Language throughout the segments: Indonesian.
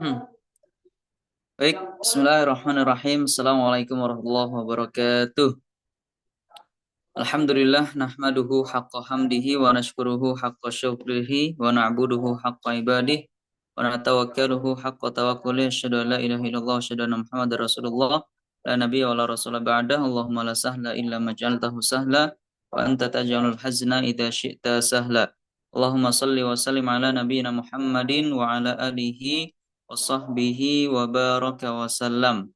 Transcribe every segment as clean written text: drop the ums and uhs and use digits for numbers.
Hmm. Baik, Bismillahirrahmanirrahim. Assalamualaikum warahmatullahi wabarakatuh. Alhamdulillah, nahmaduhu haqqa hamdihi wa nashkuruhu haqqa syukrihi wa na'buduhu haqqa ibadih wa natawakkaluhu haqqa tawakkulih. Asyhadu an la ilaha illallah wa asyhadu anna Muhammadar Rasulullah. La nabiyya wa la rasula ba'dah. Allahumma la sahla illa ma ja'altahu sahla wa anta taj'alul hazna idza syi'ta sahla. Allahumma salli wa sallim ala nabiyyina Muhammadin wa ala alihi wa sahbihi wa baraka wa sallam.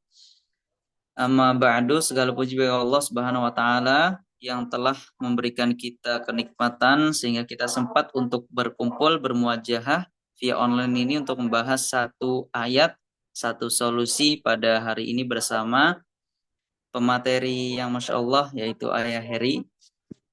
Amma ba'du, segala puji bagi Allah Subhanahu wa taala yang telah memberikan kita kenikmatan sehingga kita sempat untuk berkumpul bermuajahah via online ini untuk membahas satu ayat, satu solusi pada hari ini bersama pemateri yang Masya Allah yaitu Ayah Heri.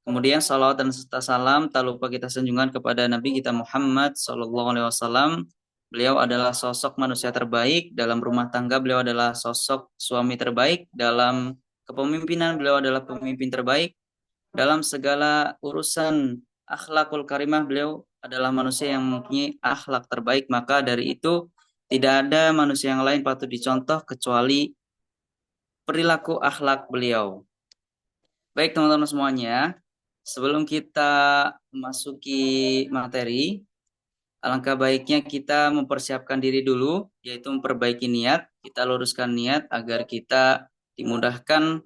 Kemudian salawat dan serta salam tak lupa kita sanjungkan kepada Nabi kita Muhammad Sallallahu Alaihi Wasallam. Beliau adalah sosok manusia terbaik dalam rumah tangga. Beliau adalah sosok suami terbaik dalam kepemimpinan. Beliau adalah pemimpin terbaik dalam segala urusan akhlakul karimah. Beliau adalah manusia yang mempunyai akhlak terbaik. Maka dari itu tidak ada manusia yang lain patut dicontoh kecuali perilaku akhlak beliau. Baik teman-teman semuanya, sebelum kita memasuki materi, alangkah baiknya kita mempersiapkan diri dulu, yaitu memperbaiki niat, kita luruskan niat agar kita dimudahkan,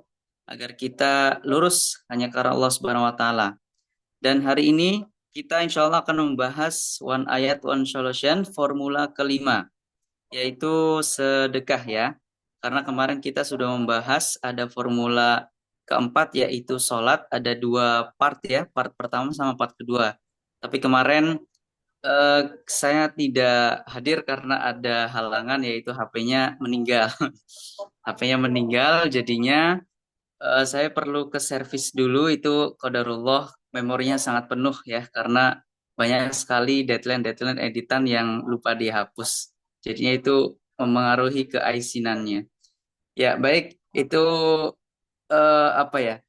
agar kita lurus hanya karena Allah Subhanahu wa taala. Dan hari ini kita insya Allah akan membahas one ayat one solution formula kelima, yaitu sedekah ya. Karena kemarin kita sudah membahas ada formula keempat yaitu sholat, ada dua part ya, part pertama sama part kedua. Tapi kemarin saya tidak hadir karena ada halangan yaitu HP-nya meninggal. HP-nya meninggal jadinya saya perlu ke servis dulu itu qadarullah memorinya sangat penuh ya karena banyak sekali deadline editan yang lupa dihapus. Jadinya itu mempengaruhi keaisinannya. Ya, baik itu apa ya?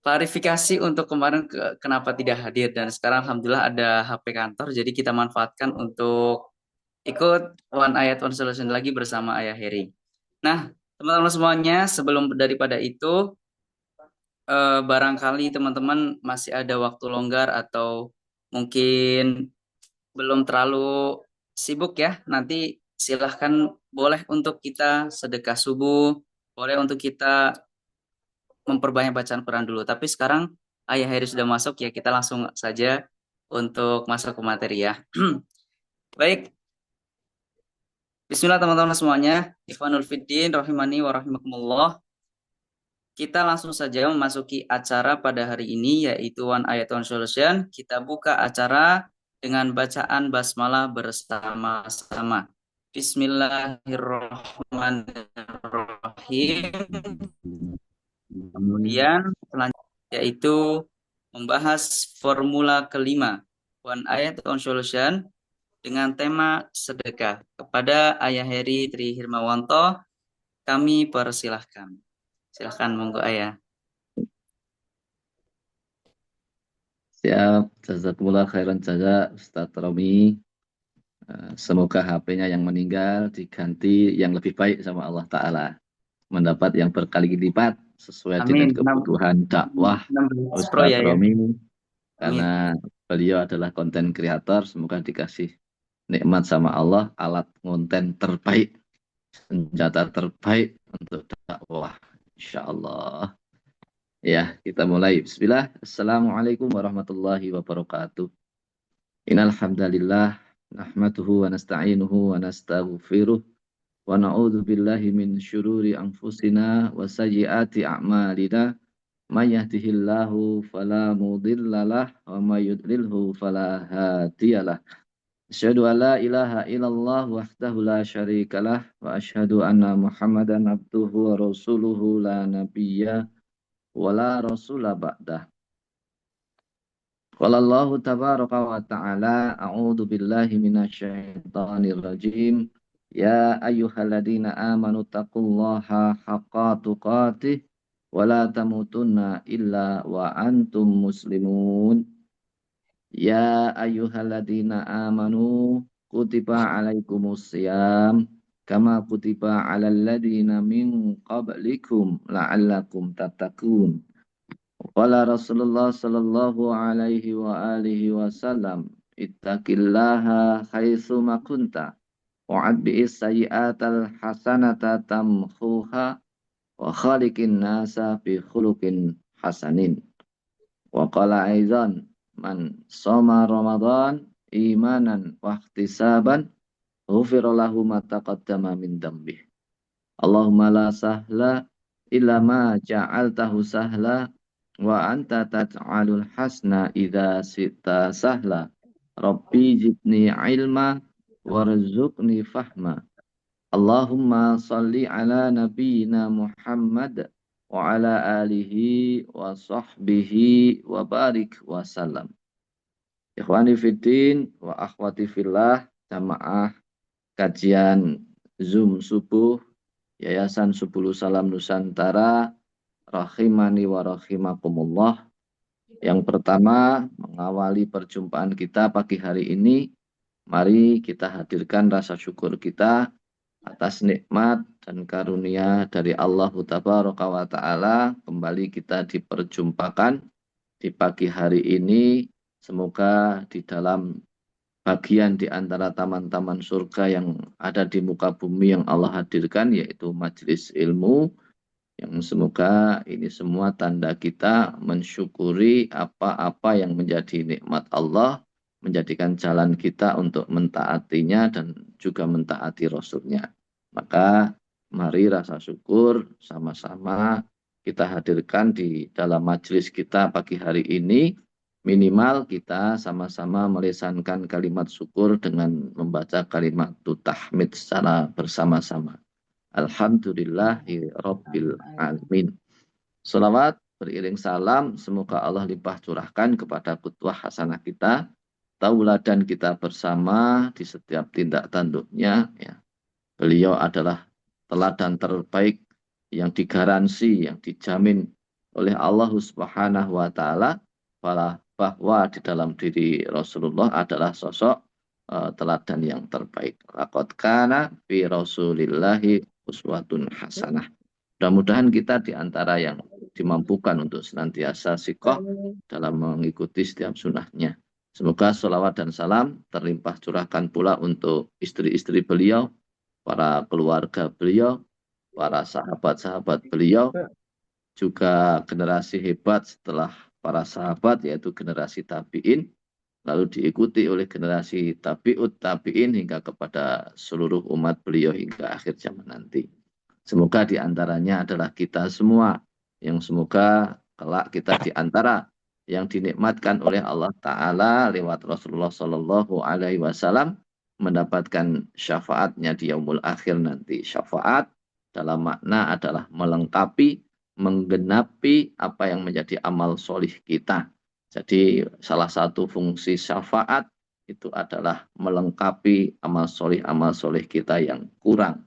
Klarifikasi untuk kemarin kenapa tidak hadir dan sekarang alhamdulillah ada HP kantor jadi kita manfaatkan untuk ikut One Ayat One Solution lagi bersama Ayah Heri. Nah, teman-teman semuanya, sebelum daripada itu barangkali teman-teman masih ada waktu longgar atau mungkin belum terlalu sibuk ya, nanti silahkan boleh untuk kita sedekah subuh, boleh untuk kita memperbanyak bacaan Quran dulu. Tapi sekarang Ayah Heri sudah masuk ya, kita langsung saja untuk masuk ke materi ya. Baik, Bismillah teman-teman semuanya. Ikhwanul Fiddin, rahimani wa rahimakumullah. Kita langsung saja memasuki acara pada hari ini yaitu One Ayat One Solution. Kita buka acara dengan bacaan basmalah bersama-sama. Bismillahirrahmanirrahim. Kemudian selanjutnya yaitu membahas formula kelima One Ayat One Solution dengan tema sedekah. Kepada Ayah Heri Tri Hirmawanto, kami persilahkan. Silahkan monggo Ayah. Siap, jazakumullah khairan jaza Ustadz Romi. Semoga HP-nya yang meninggal diganti yang lebih baik sama Allah Ta'ala. Mendapat yang berkali lipat sesuai dengan Amin. kebutuhan dakwah 16 Pro Ustadz ya ya. Romi. Karena Amin. beliau adalah konten kreator, semoga dikasih nikmat sama Allah, alat konten terbaik, senjata terbaik untuk dakwah. Insya Allah. Ya, kita mulai. Bismillah. Assalamualaikum warahmatullahi wabarakatuh. Innal hamdalillah nahmaduhu wa nasta'inuhu wa nastaghfiruh wa na'udzu billahi min syururi anfusina wa sayyiati a'malina may yahdihillahu fala mudhillalah wa may yudlilhu fala hadiyalah. Asyhadu an la ilaha illallah wahdahu la syarikalah wa asyhadu anna Muhammadan abduhu wa rasuluhu la nabiyya wa la rasula ba'dah. Qala Allah tabaraka wa ta'ala a'udzu billahi minasyaitonir rajim. Ya ayyuhalladzina amanu taqullaha haqqa tuqatih wa la tamutunna illa wa antum muslimun. Ya ayyuhalladzina amanu kutiba alaikumus siyam kama kutiba alal ladzina min qablikum la'allakum tattaqun. Qala Rasulullah sallallahu alaihi wa alihi wasallam, ittaqillaha haitsu ma kunta wa'ad bi'is sayyi'atal hasanata tamhuha wa khaliqin nasa bi khuluqin hasanin. Wa qala aizan man shoma ramadan imanan wa ihtisaban ghufira lahu ma taqaddama min dambih. Allahumma la sahla illa ma ja'altahu sahla wa anta taj'alul hasna idza sita sahla. Rabbi zidni ilma warzuqni fahma. Allahumma salli ala nabiyyina Muhammad wa ala alihi wa sahbihi wa barik wa salam. Ikhwani fiddin wa akhwati fillah, jamaah kajian Zoom subuh Yayasan Subulu Salam Nusantara, rahimani wa rahimakumullah. Yang pertama, mengawali perjumpaan kita pagi hari ini, mari kita hadirkan rasa syukur kita atas nikmat dan karunia dari Allah Tabaraka wa Ta'ala. Kembali kita diperjumpakan di pagi hari ini. Semoga di dalam bagian di antara taman-taman surga yang ada di muka bumi yang Allah hadirkan, yaitu majelis ilmu, yang semoga ini semua tanda kita mensyukuri apa-apa yang menjadi nikmat Allah, menjadikan jalan kita untuk mentaatinya dan juga mentaati Rasulnya. Maka mari rasa syukur sama-sama kita hadirkan di dalam majelis kita pagi hari ini. Minimal kita sama-sama melisankan kalimat syukur dengan membaca kalimat tahmid secara bersama-sama. Alhamdulillahi Rabbil Alamin. Salawat beriring salam, semoga Allah limpah curahkan kepada qudwah hasanah kita, tauladan kita bersama di setiap tindak tanduknya. Ya. Beliau adalah teladan terbaik yang digaransi, yang dijamin oleh Allah Subhanahu wa Ta'ala, bahwa di dalam diri Rasulullah adalah sosok teladan yang terbaik. Laqad kana fi Rasulillahi uswatun hasanah. Mudah-mudahan kita di antara yang dimampukan untuk senantiasa sikoh dalam mengikuti setiap sunnahnya. Semoga sholawat dan salam terlimpah curahkan pula untuk istri-istri beliau, para keluarga beliau, para sahabat-sahabat beliau, juga generasi hebat setelah para sahabat, yaitu generasi tabi'in, lalu diikuti oleh generasi tabi'ut tabi'in hingga kepada seluruh umat beliau hingga akhir zaman nanti. Semoga di antaranya adalah kita semua, yang semoga kelak kita di antara yang dinikmatkan oleh Allah Ta'ala lewat Rasulullah Sallallahu Alaihi Wasallam mendapatkan syafaatnya di yaumul akhir nanti. Syafaat dalam makna adalah melengkapi, menggenapi apa yang menjadi amal solih kita. Jadi salah satu fungsi syafaat itu adalah melengkapi amal solih kita yang kurang.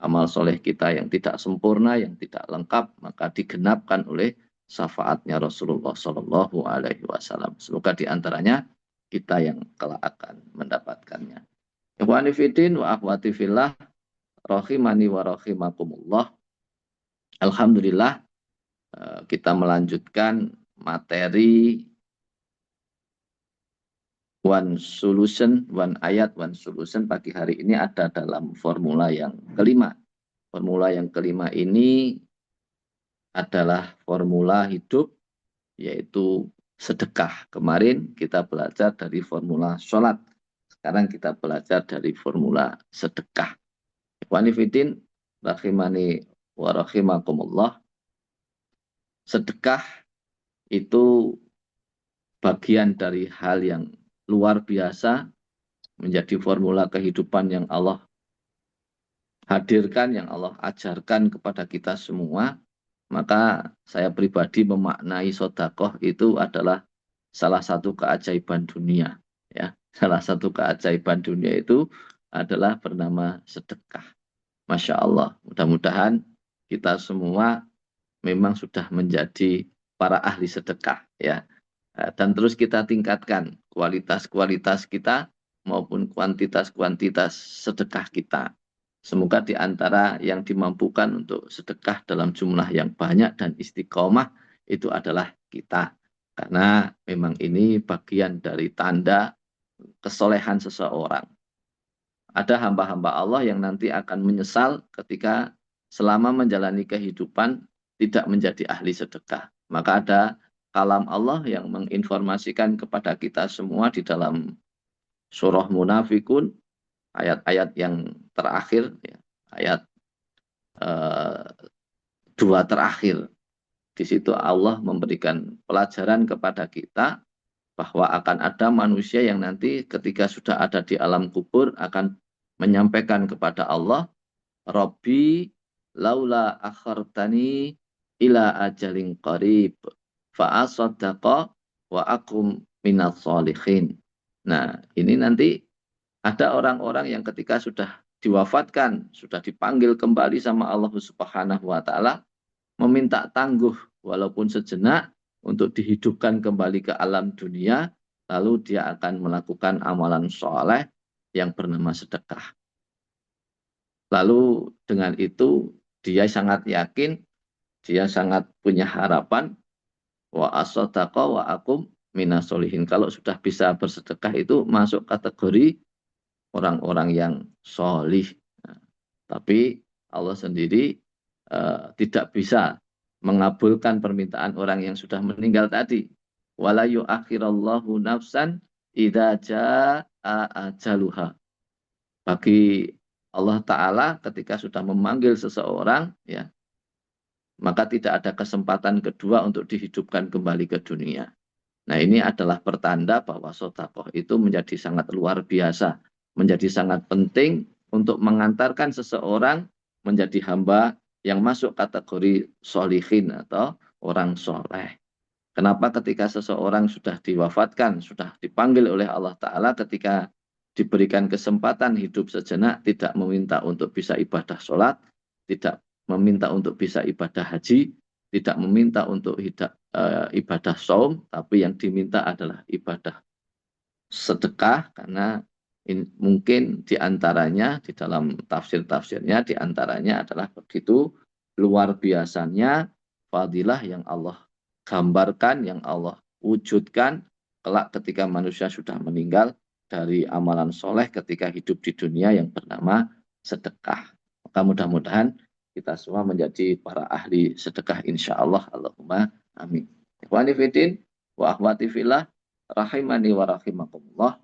Amal soleh kita yang tidak sempurna, yang tidak lengkap, maka digenapkan oleh syafaatnya Rasulullah Sallallahu Alaihi Wasallam. Semoga di antaranya kita yang kelak akan mendapatkannya. Ikhwani fiddin wa akhwati fillah, rahimani wa rahimakumullah. Alhamdulillah, kita melanjutkan materi One Solution, One Ayat, One Solution pagi hari ini ada dalam formula yang kelima. Formula yang kelima ini adalah formula hidup, yaitu sedekah. Kemarin kita belajar dari formula sholat. Sekarang kita belajar dari formula sedekah. Ikhwani fiddin, rahimani wa rahimakumullah. Sedekah itu bagian dari hal yang luar biasa, menjadi formula kehidupan yang Allah hadirkan, yang Allah ajarkan kepada kita semua. Maka saya pribadi memaknai sedekah itu adalah salah satu keajaiban dunia. Ya, salah satu keajaiban dunia itu adalah bernama sedekah. Masya Allah, mudah-mudahan kita semua memang sudah menjadi para ahli sedekah, ya. Dan terus kita tingkatkan kualitas-kualitas kita maupun kuantitas-kuantitas sedekah kita. Semoga di antara yang dimampukan untuk sedekah dalam jumlah yang banyak dan istiqomah itu adalah kita. Karena memang ini bagian dari tanda kesolehan seseorang. Ada hamba-hamba Allah yang nanti akan menyesal ketika selama menjalani kehidupan tidak menjadi ahli sedekah. Maka ada kalam Allah yang menginformasikan kepada kita semua di dalam surah Munafikun, ayat-ayat yang terakhir, ya, ayat eh, 2 terakhir. Di situ Allah memberikan pelajaran kepada kita bahwa akan ada manusia yang nanti ketika sudah ada di alam kubur akan menyampaikan kepada Allah, Robbi laula akhartani ila ajalin qarib fa'asaddaqa wa akum minat solihin. Nah, ini nanti ada orang-orang yang ketika sudah diwafatkan, sudah dipanggil kembali sama Allah Subhanahu wa taala, meminta tangguh walaupun sejenak untuk dihidupkan kembali ke alam dunia, lalu dia akan melakukan amalan soleh yang bernama sedekah. Lalu dengan itu dia sangat yakin, dia sangat punya harapan, wa asodaqa wa akum minasolihin. Kalau sudah bisa bersedekah itu masuk kategori orang-orang yang solih. Nah, tapi Allah sendiri tidak bisa mengabulkan permintaan orang yang sudah meninggal tadi. Wala yu'akhirallahu nafsan idza jaa ajaluha. Bagi Allah Ta'ala ketika sudah memanggil seseorang, ya, maka tidak ada kesempatan kedua untuk dihidupkan kembali ke dunia. Nah, ini adalah pertanda bahwa sedekah itu menjadi sangat luar biasa, menjadi sangat penting untuk mengantarkan seseorang menjadi hamba yang masuk kategori solihin atau orang soleh. Kenapa ketika seseorang sudah diwafatkan, sudah dipanggil oleh Allah Ta'ala, ketika diberikan kesempatan hidup sejenak, tidak meminta untuk bisa ibadah sholat, tidak meminta untuk bisa ibadah haji, tidak meminta untuk ibadah saum, tapi yang diminta adalah ibadah sedekah, karena mungkin diantaranya di dalam tafsir-tafsirnya diantaranya adalah begitu luar biasanya fadilah yang Allah gambarkan, yang Allah wujudkan kelak ketika manusia sudah meninggal dari amalan soleh ketika hidup di dunia yang bernama sedekah. Maka mudah-mudahan kita semua menjadi para ahli sedekah insya Allah. Allahumma amin. Ikhwani fiddin wa akhwati fillah rahimani wa rahimakumullah.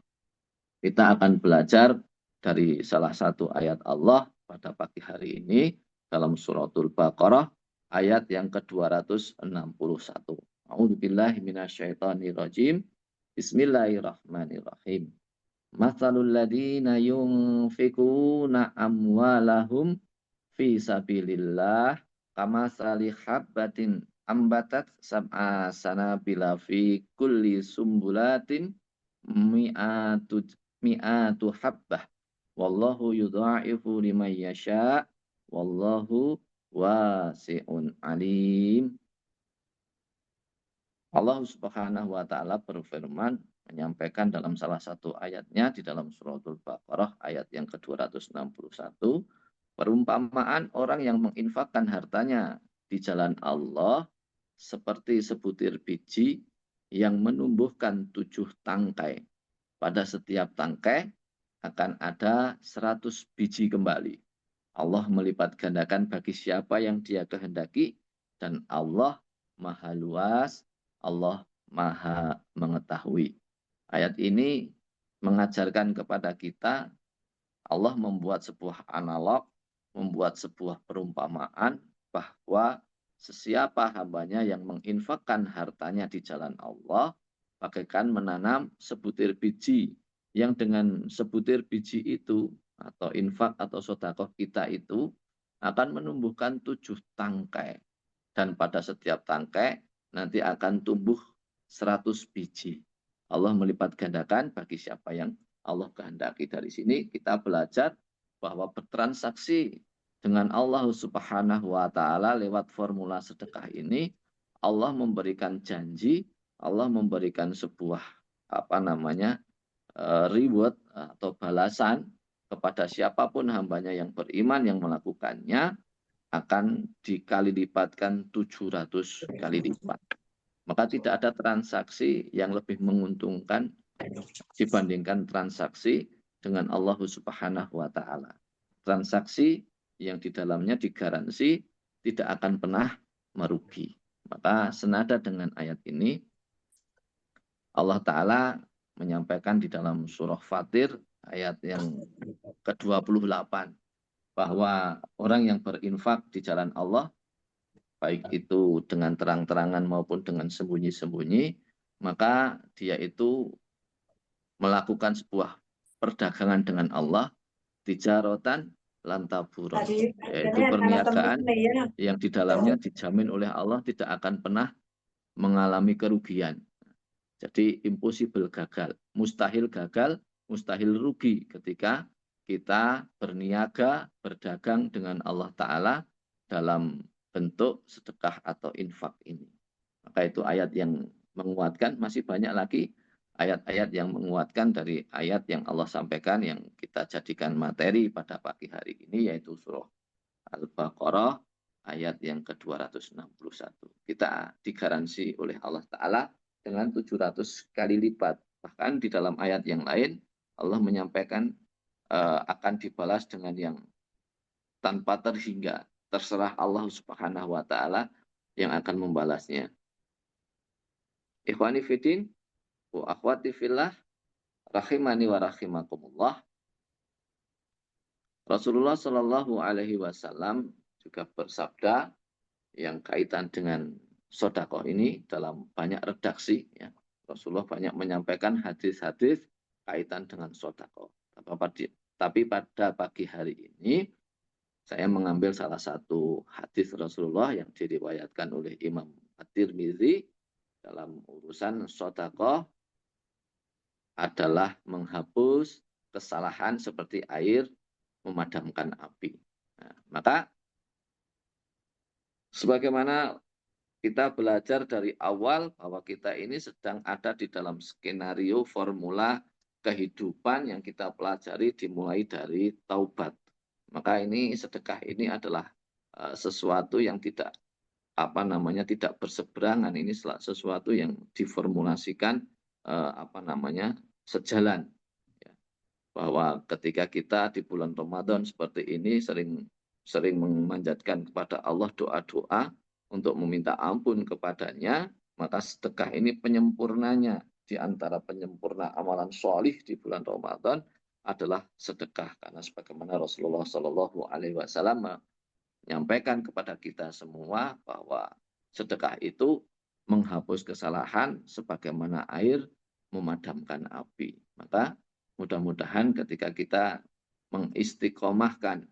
Kita akan belajar dari salah satu ayat Allah pada pagi hari ini dalam suratul Baqarah ayat yang ke-261. A'udzubillahi minasyaitonirrajim. Bismillahirrahmanirrahim. Matsalul ladzina yunfikuna amwalahum fi sabilillah kamasali habbatin ambatat sab'a sanabila fi kulli sumbulatin mi'atu habbah wallahu yudha'ifu liman yasha wallahu wasi'un alim. Allah Subhanahu wa taala berfirman menyampaikan dalam salah satu ayatnya di dalam suratul Baqarah ayat yang ke-261, perumpamaan orang yang menginfakkan hartanya di jalan Allah seperti sebutir biji yang menumbuhkan 7 tangkai. Pada setiap tangkai akan ada 100 biji kembali. Allah melipat gandakan bagi siapa yang dia kehendaki, dan Allah maha luas, Allah maha mengetahui. Ayat ini mengajarkan kepada kita, Allah membuat sebuah analog, membuat sebuah perumpamaan bahwa sesiapa hambanya yang menginfakkan hartanya di jalan Allah, bagaikan menanam sebutir biji, yang dengan sebutir biji itu, atau infak atau sedekah kita itu, akan menumbuhkan 7 tangkai. Dan pada setiap tangkai nanti akan tumbuh 100 biji. Allah melipat gandakan bagi siapa yang Allah kehendaki. Dari sini kita belajar bahwa bertransaksi dengan Allah Subhanahu wa taala lewat formula sedekah ini, Allah memberikan janji, Allah memberikan sebuah reward atau balasan kepada siapapun hambanya yang beriman yang melakukannya akan dikali lipatkan 700 kali lipat. Maka tidak ada transaksi yang lebih menguntungkan dibandingkan transaksi dengan Allah Subhanahu wa taala. Transaksi yang di dalamnya digaransi tidak akan pernah merugi. Maka senada dengan ayat ini Allah taala menyampaikan di dalam surah Fatir ayat yang ke-28 bahwa orang yang berinfak di jalan Allah baik itu dengan terang-terangan maupun dengan sembunyi-sembunyi, maka dia itu melakukan sebuah perdagangan dengan Allah, tijaratan lantaburon, yaitu perniagaan yang di dalamnya dijamin oleh Allah tidak akan pernah mengalami kerugian. Jadi impossible gagal, mustahil gagal, mustahil rugi ketika kita berniaga, berdagang dengan Allah Ta'ala dalam bentuk sedekah atau infak ini. Maka itu ayat yang menguatkan, masih banyak lagi ayat-ayat yang menguatkan dari ayat yang Allah sampaikan yang kita jadikan materi pada pagi hari ini, yaitu surah Al-Baqarah ayat yang ke-261. Kita digaransi oleh Allah Ta'ala dengan 700 kali lipat. Bahkan di dalam ayat yang lain, Allah menyampaikan akan dibalas dengan yang tanpa terhingga. Terserah Allah Subhanahu wa Ta'ala yang akan membalasnya. Ikhwani fiddin wa akhwati fillah rahimani wa rahimakumullah. Rasulullah Shallallahu alaihi wasallam juga bersabda yang kaitan dengan sedekah ini dalam banyak redaksi ya. Rasulullah banyak menyampaikan hadis-hadis kaitan dengan sedekah. Tapi pada pagi hari ini saya mengambil salah satu hadis Rasulullah yang diriwayatkan oleh Imam At-Tirmidzi dalam urusan sedekah adalah menghapus kesalahan seperti air memadamkan api. Nah, maka sebagaimana kita belajar dari awal bahwa kita ini sedang ada di dalam skenario formula kehidupan yang kita pelajari dimulai dari taubat. Maka ini sedekah ini adalah sesuatu yang tidak tidak berseberangan, ini sesuatu yang diformulasikan sejalan. Bahwa ketika kita di bulan Ramadan seperti ini sering memanjatkan kepada Allah doa-doa untuk meminta ampun kepadanya, maka sedekah ini penyempurnanya di antara penyempurna amalan sholih di bulan Ramadan adalah sedekah. Karena sebagaimana Rasulullah Shallallahu alaihi wasallam menyampaikan kepada kita semua bahwa sedekah itu menghapus kesalahan sebagaimana air memadamkan api. Maka mudah-mudahan ketika kita mengistiqomahkan,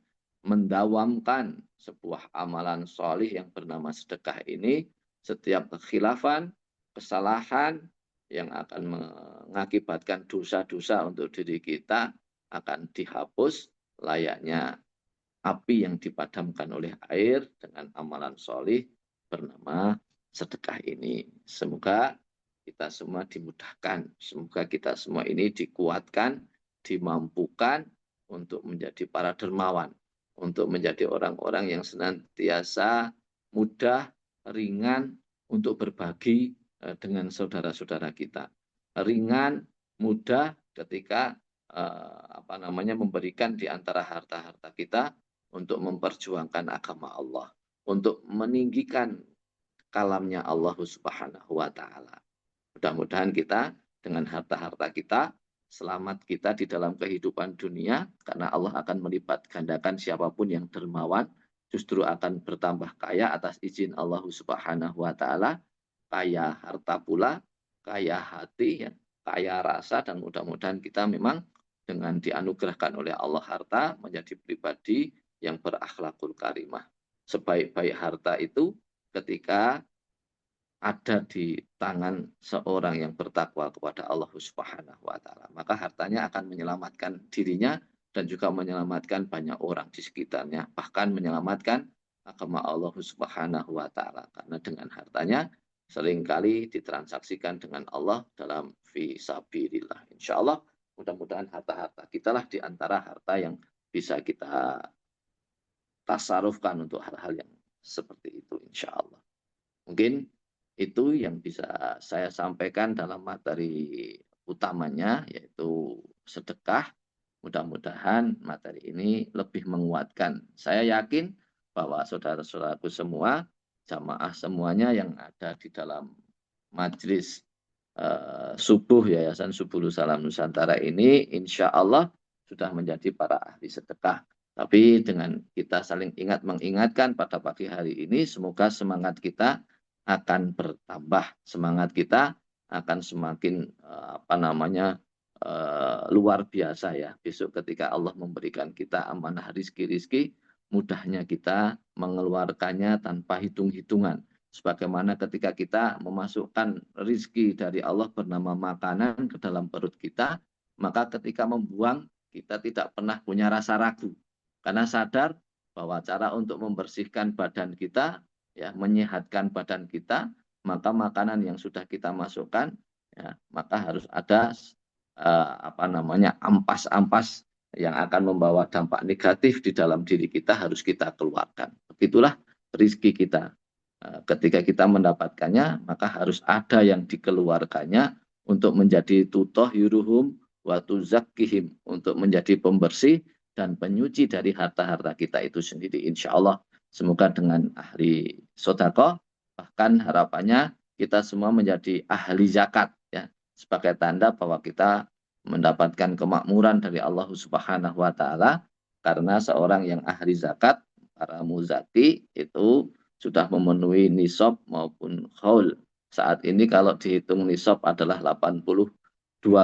mendawamkan sebuah amalan solih yang bernama sedekah ini, setiap kekhilafan, kesalahan yang akan mengakibatkan dosa-dosa untuk diri kita akan dihapus layaknya api yang dipadamkan oleh air dengan amalan solih bernama sedekah ini. Semoga kita semua dimudahkan. Semoga kita semua ini dikuatkan, dimampukan untuk menjadi para dermawan. Untuk menjadi orang-orang yang senantiasa mudah, ringan untuk berbagi dengan saudara-saudara kita. Ringan, mudah ketika memberikan di antara harta-harta kita untuk memperjuangkan agama Allah. Untuk meninggikan kalamnya Allah Subhanahu wa Ta'ala. Mudah-mudahan kita dengan harta-harta kita, selamat kita di dalam kehidupan dunia, karena Allah akan melipat gandakan siapapun yang dermawan, justru akan bertambah kaya atas izin Allah Subhanahu wa Ta'ala, kaya harta pula, kaya hati, kaya rasa, dan mudah-mudahan kita memang dengan dianugerahkan oleh Allah harta menjadi pribadi yang berakhlakul karimah. Sebaik-baik harta itu ketika ada di tangan seorang yang bertakwa kepada Allah Subhanahu wa Ta'ala. Maka hartanya akan menyelamatkan dirinya dan juga menyelamatkan banyak orang di sekitarnya. Bahkan menyelamatkan agama Allah Subhanahu wa Ta'ala. Karena dengan hartanya seringkali ditransaksikan dengan Allah dalam fi sabilillah. Insya Allah Mudah-mudahan harta-harta kita lah di antara harta yang bisa kita tasarufkan untuk hal-hal yang seperti itu, insya Allah. Mungkin itu yang bisa saya sampaikan dalam materi utamanya, yaitu sedekah. Mudah-mudahan materi ini lebih menguatkan. Saya yakin bahwa saudara-saudaraku semua, jamaah semuanya yang ada di dalam majelis subuh Yayasan Subulu Salam Nusantara ini, insya Allah sudah menjadi para ahli sedekah. Tapi dengan kita saling ingat mengingatkan pada pagi hari ini, semoga semangat kita akan bertambah, semangat kita akan semakin luar biasa ya. Besok ketika Allah memberikan kita amanah rizki-rizki, mudahnya kita mengeluarkannya tanpa hitung-hitungan. Sebagaimana ketika kita memasukkan rizki dari Allah bernama makanan ke dalam perut kita, maka ketika membuang kita tidak pernah punya rasa ragu. Karena sadar bahwa cara untuk membersihkan badan kita, ya, menyehatkan badan kita, maka makanan yang sudah kita masukkan, ya, maka harus ada ampas-ampas yang akan membawa dampak negatif di dalam diri kita harus kita keluarkan. Begitulah rizki kita. Ketika kita mendapatkannya, maka harus ada yang dikeluarkannya untuk menjadi tutoh yuruhum wa tuzakkihim, untuk menjadi pembersih dan penyuci dari harta-harta kita itu sendiri. Insya Allah, semoga dengan ahli sodako, bahkan harapannya kita semua menjadi ahli zakat, ya, sebagai tanda bahwa kita mendapatkan kemakmuran dari Allah Subhanahu wa Ta'ala, karena seorang yang ahli zakat, para muzaki itu sudah memenuhi nisab maupun khaul. Saat ini kalau dihitung nisab adalah 82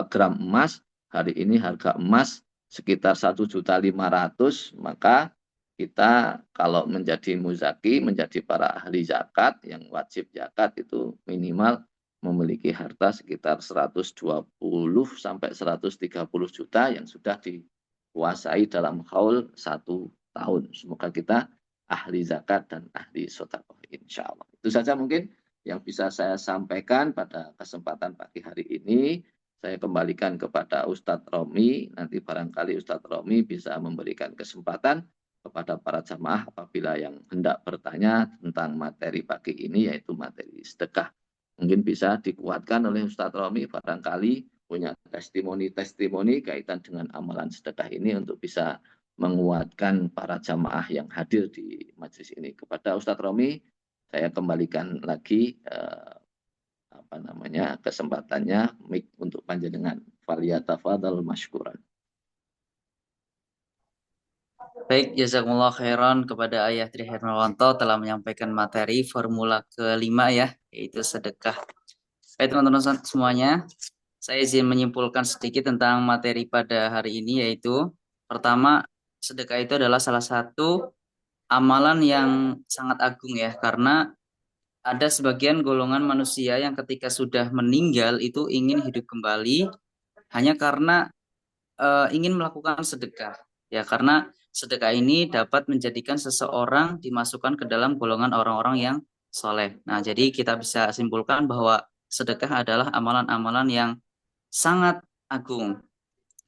gram emas, hari ini harga emas sekitar 1.500.000, maka kita kalau menjadi muzaki, menjadi para ahli zakat yang wajib zakat, itu minimal memiliki harta sekitar 120 sampai 130 juta yang sudah dikuasai dalam haul 1 tahun. Semoga kita ahli zakat dan ahli sedekah, insya Allah. Itu saja mungkin yang bisa saya sampaikan pada kesempatan pagi hari ini. Saya kembalikan kepada Ustadz Romi. Nanti barangkali Ustadz Romi bisa memberikan kesempatan kepada para jamaah apabila yang hendak bertanya tentang materi pagi ini, yaitu materi sedekah. Mungkin bisa dikuatkan oleh Ustadz Romi, barangkali punya testimoni-testimoni kaitan dengan amalan sedekah ini untuk bisa menguatkan para jamaah yang hadir di majelis ini. Kepada Ustadz Romi, saya kembalikan lagi kesempatannya, mic untuk panjenengan. Faliyatafadhal mashkuran. Baik, jazakumullah khairan kepada Ayah Tri Hermawanto telah menyampaikan materi formula kelima ya, yaitu sedekah. Baik teman-teman semuanya, saya izin menyimpulkan sedikit tentang materi pada hari ini, yaitu pertama, sedekah itu adalah salah satu amalan yang sangat agung ya, karena ada sebagian golongan manusia yang ketika sudah meninggal itu ingin hidup kembali hanya karena ingin melakukan sedekah. Ya, karena sedekah ini dapat menjadikan seseorang dimasukkan ke dalam golongan orang-orang yang soleh. Nah, jadi kita bisa simpulkan bahwa sedekah adalah amalan-amalan yang sangat agung.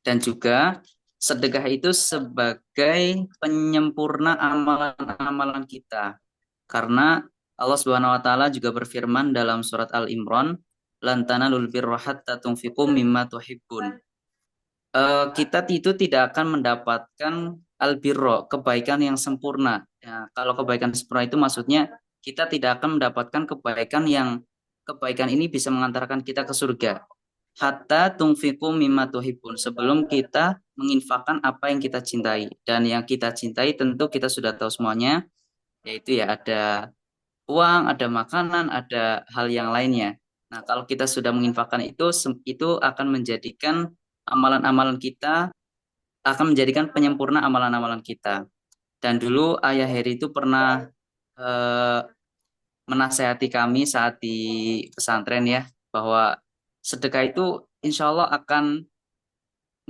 Dan juga sedekah itu sebagai penyempurna amalan-amalan kita. Karena Allah Subhanahu wa taala juga berfirman dalam surat Al-Imran, "Lan tanalul birra hatta tunfiqu mimma tuhibbun." Kita itu tidak akan mendapatkan albirro, kebaikan yang sempurna. Ya, kalau kebaikan sempurna itu maksudnya kita tidak akan mendapatkan kebaikan ini bisa mengantarkan kita ke surga. Hatta tungfiku mimma tuhibun, sebelum kita menginfakkan apa yang kita cintai. Dan yang kita cintai tentu kita sudah tahu semuanya, yaitu ya ada uang, ada makanan, ada hal yang lainnya. Nah, kalau kita sudah menginfakkan itu akan menjadikan amalan-amalan kita, akan menjadikan penyempurna amalan-amalan kita. Dan dulu Ayah Heri itu pernah eh, menasehati kami saat di pesantren ya, bahwa sedekah itu insya Allah akan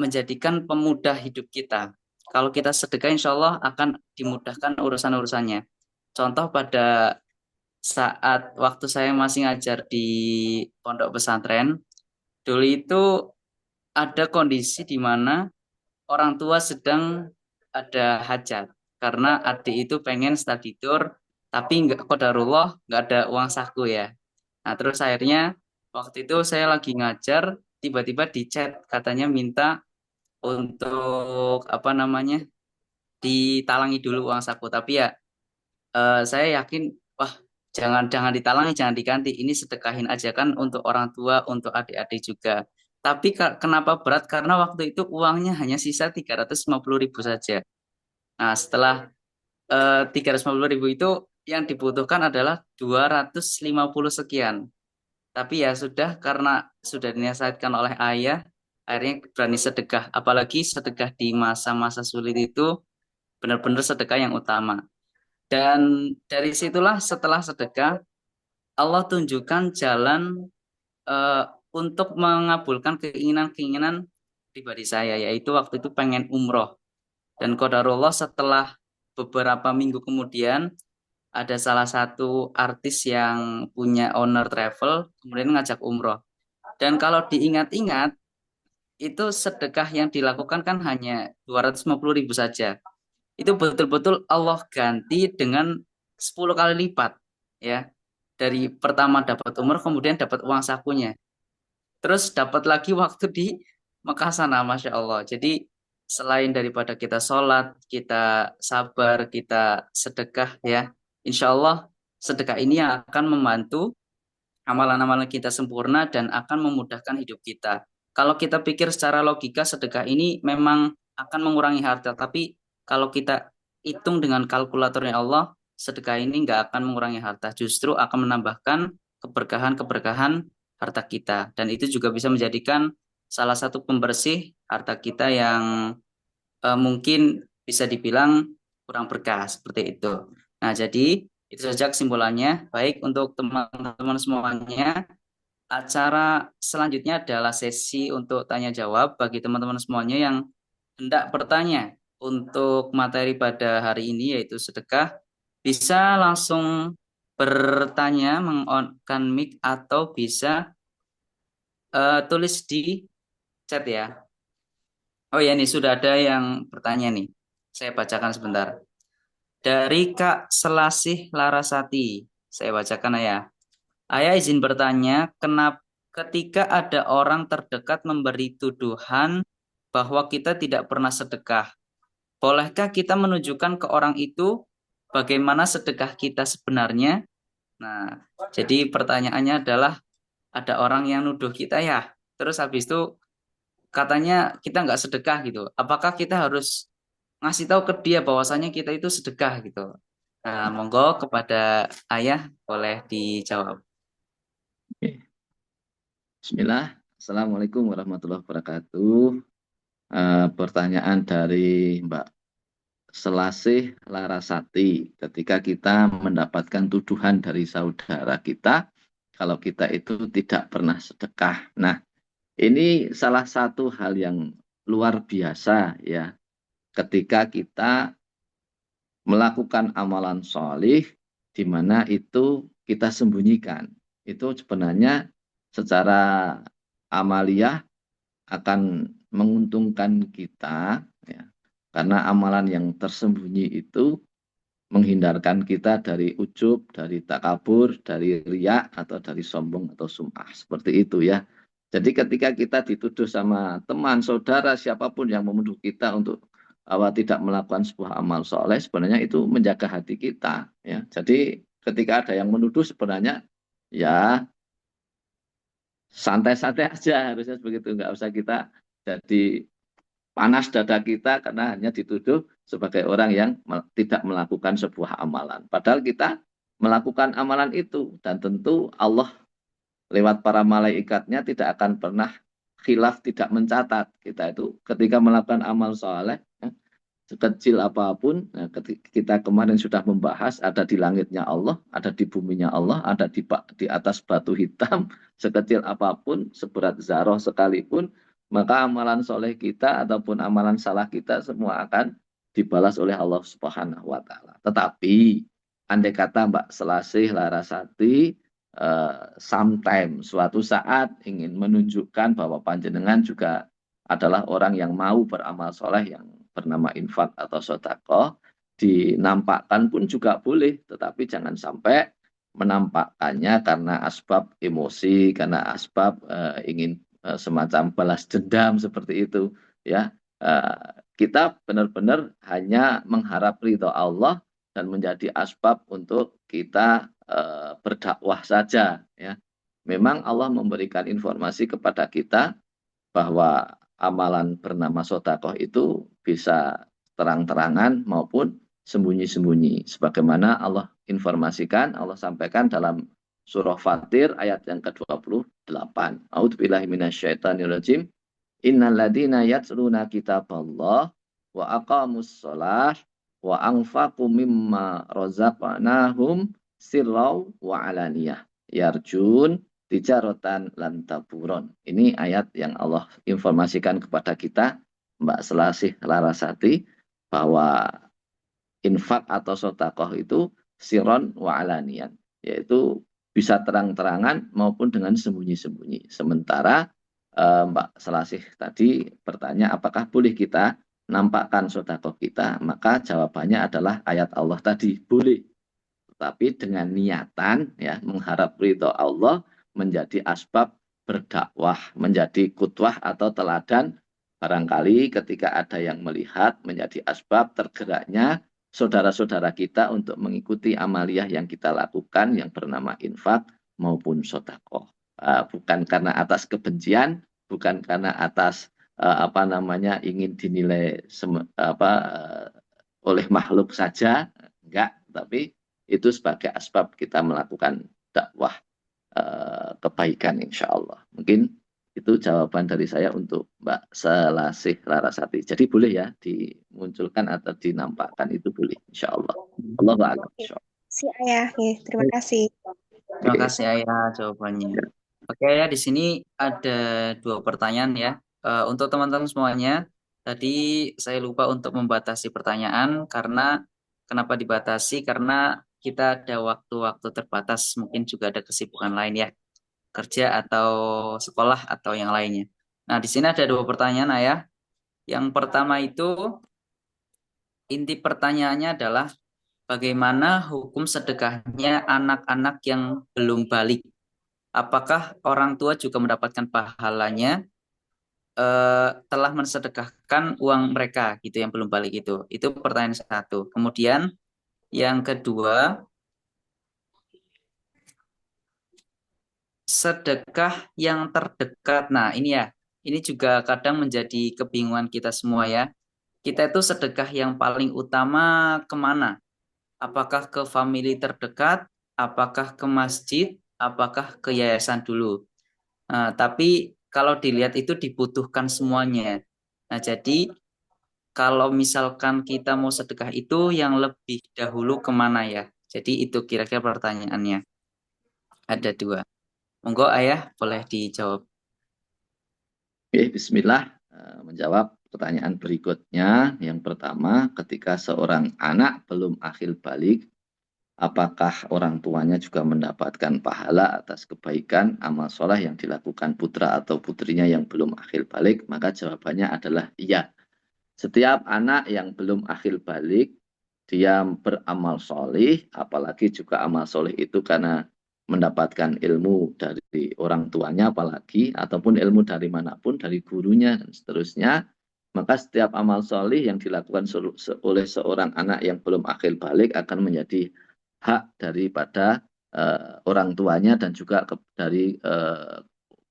menjadikan pemudah hidup kita. Kalau kita sedekah insya Allah akan dimudahkan urusan-urusannya. Contoh pada saat waktu saya masih ngajar di pondok pesantren, dulu itu ada kondisi di mana orang tua sedang ada hajat karena adik itu pengen study tour tapi nggak qadarullah nggak ada uang saku ya. Nah terus akhirnya waktu itu saya lagi ngajar tiba-tiba di chat katanya minta untuk apa namanya ditalangi dulu uang saku tapi ya saya yakin wah jangan jangan ditalangi jangan diganti ini sedekahin aja kan untuk orang tua untuk adik-adik juga tapi kenapa berat karena waktu itu uangnya hanya sisa 350.000 saja. Nah setelah 350.000 itu yang dibutuhkan adalah 250 sekian tapi ya sudah karena sudah dinasihatkan oleh ayah akhirnya berani sedekah apalagi sedekah di masa-masa sulit itu benar-benar sedekah yang utama. Dan dari situlah setelah sedekah, Allah tunjukkan jalan eh, untuk mengabulkan keinginan-keinginan pribadi saya, yaitu waktu itu pengen umroh. Dan qadarullah setelah beberapa minggu kemudian, ada salah satu artis yang punya owner travel, kemudian ngajak umroh. Dan kalau diingat-ingat, itu sedekah yang dilakukan kan hanya 250.000 saja. Itu betul-betul Allah ganti dengan 10 kali lipat ya. Dari pertama dapat umur kemudian dapat uang sakunya. Terus dapat lagi waktu di Mekah sana, Masya Allah. Jadi selain daripada kita sholat, kita sabar, kita sedekah ya. Insya Allah sedekah ini yang akan membantu amalan-amalan kita sempurna dan akan memudahkan hidup kita. Kalau kita pikir secara logika sedekah ini memang akan mengurangi harta, tapi kalau kita hitung dengan kalkulatornya Allah, sedekah ini nggak akan mengurangi harta, justru akan menambahkan keberkahan-keberkahan harta kita. Dan itu juga bisa menjadikan salah satu pembersih harta kita yang mungkin bisa dibilang kurang berkah seperti itu. Nah, jadi itu saja kesimpulannya. Baik untuk teman-teman semuanya, acara selanjutnya adalah sesi untuk tanya jawab bagi teman-teman semuanya yang hendak bertanya untuk materi pada hari ini yaitu sedekah. Bisa langsung bertanya meng-on-kan mic atau bisa tulis di chat ya. Oh ya, nih sudah ada yang bertanya nih. Saya bacakan sebentar. Dari Kak Selasih Larasati. Saya bacakan ya. Ayah izin bertanya, kenapa ketika ada orang terdekat memberi tuduhan bahwa kita tidak pernah sedekah, bolehkah kita menunjukkan ke orang itu bagaimana sedekah kita sebenarnya? Nah, jadi pertanyaannya adalah ada orang yang nuduh kita ya, terus habis itu katanya kita nggak sedekah gitu. Apakah kita harus ngasih tahu ke dia bahwasanya kita itu sedekah gitu? Nah, monggo kepada ayah boleh dijawab. Oke. Bismillah. Assalamualaikum warahmatullahi wabarakatuh. Pertanyaan dari Mbak Selasih Larasati. Ketika kita mendapatkan tuduhan dari saudara kita, kalau kita itu tidak pernah sedekah. Nah, ini salah satu hal yang luar biasa ya. Ketika kita melakukan amalan solih, di mana itu kita sembunyikan. Itu sebenarnya secara amaliyah akan menguntungkan kita, ya, karena amalan yang tersembunyi itu menghindarkan kita dari ujub, dari takabur, dari riak, atau dari sombong atau sum'ah. Seperti itu ya. Jadi ketika kita dituduh sama teman, saudara, siapapun yang menuduh kita untuk tidak melakukan sebuah amal soleh, sebenarnya itu menjaga hati kita. Ya. Jadi ketika ada yang menuduh sebenarnya ya santai-santai aja harusnya begitu. Nggak usah kita jadi panas dada kita karena hanya dituduh sebagai orang yang tidak melakukan sebuah amalan. Padahal kita melakukan amalan itu dan tentu Allah lewat para malaikatnya tidak akan pernah khilaf tidak mencatat kita itu ketika melakukan amal soleh ya, sekecil apapun nah, kita kemarin sudah membahas ada di langitnya Allah ada di buminya Allah ada di atas batu hitam sekecil apapun seberat zarah sekalipun maka amalan soleh kita ataupun amalan salah kita semua akan dibalas oleh Allah Subhanahu wa taala. Tetapi andai kata Mbak Selasih Larasati sometime suatu saat ingin menunjukkan bahwa panjenengan juga adalah orang yang mau beramal soleh yang bernama infak atau sedekah. Dinampakkan pun juga boleh, tetapi jangan sampai menampakkannya karena asbab emosi, karena asbab ingin semacam balas dendam seperti itu. Ya, kita benar-benar hanya mengharap ridho Allah dan menjadi asbab untuk kita berdakwah saja. Ya, memang Allah memberikan informasi kepada kita bahwa amalan bernama sodakoh itu bisa terang-terangan maupun sembunyi-sembunyi. Sebagaimana Allah informasikan, Allah sampaikan dalam surah Fatir ayat yang ke-28. A'udzubillahi minasyaitonirrajim. Innal ladzina yatluna kitaballah wa aqamus shalah wa anfaqu mimma razaqnahum sirraw wa alaniyah yarjun tijaratan lan taburon. Ini ayat yang Allah informasikan kepada kita, Mbak Selasih Larasati, bahwa infak atau sotakoh itu siron wa alanian, yaitu bisa terang-terangan maupun dengan sembunyi-sembunyi. Sementara Mbak Selasih tadi bertanya apakah boleh kita nampakkan sotakoh kita, maka jawabannya adalah ayat Allah tadi, boleh. Tetapi dengan niatan ya mengharap ridho Allah, menjadi asbab berdakwah, menjadi kutwah atau teladan. Barangkali ketika ada yang melihat menjadi asbab tergeraknya saudara-saudara kita untuk mengikuti amaliyah yang kita lakukan yang bernama infak maupun sodakoh. Bukan karena atas kebencian, bukan karena atas apa namanya ingin dinilai oleh makhluk saja, enggak, tapi itu sebagai asbab kita melakukan dakwah kebaikan insya Allah. Mungkin itu jawaban dari saya untuk Mbak Selasih Larasati. Jadi boleh ya dimunculkan atau dinampakkan, itu boleh insya Allah. Allahu a'lam. Oke, si Ayah. Oke, terima kasih. Terima kasih Ayah jawabannya. Oke ya, di sini ada 2 pertanyaan ya. Untuk teman-teman semuanya, tadi saya lupa untuk membatasi pertanyaan karena kenapa dibatasi? Karena kita ada waktu-waktu terbatas, mungkin juga ada kesibukan lain ya, kerja atau sekolah atau yang lainnya. Nah, di sini ada 2 pertanyaan Ayah. Yang pertama itu inti pertanyaannya adalah bagaimana hukum sedekahnya anak-anak yang belum balik? Apakah orang tua juga mendapatkan pahalanya telah mensedekahkan uang mereka gitu yang belum balik itu? Itu pertanyaan satu. Kemudian yang kedua, sedekah yang terdekat. Nah, ini ya, ini juga kadang menjadi kebingungan kita semua ya. Kita itu sedekah yang paling utama kemana? Apakah ke family terdekat? Apakah ke masjid? Apakah ke yayasan dulu? Nah, tapi kalau dilihat itu dibutuhkan semuanya. Nah, jadi kalau misalkan kita mau sedekah itu yang lebih dahulu kemana ya? Jadi itu kira-kira pertanyaannya. Ada 2. Monggo Ayah boleh dijawab. Oke, bismillah. Menjawab pertanyaan berikutnya. Yang pertama, ketika seorang anak belum akhil balik, apakah orang tuanya juga mendapatkan pahala atas kebaikan amal soleh yang dilakukan putra atau putrinya yang belum akhil balik? Maka jawabannya adalah iya. Setiap anak yang belum akhil balik, dia beramal soleh, apalagi juga amal soleh itu karena mendapatkan ilmu dari orang tuanya apalagi, ataupun ilmu dari manapun, dari gurunya dan seterusnya, maka setiap amal soleh yang dilakukan oleh seorang anak yang belum akhil balik akan menjadi hak daripada orang tuanya dan juga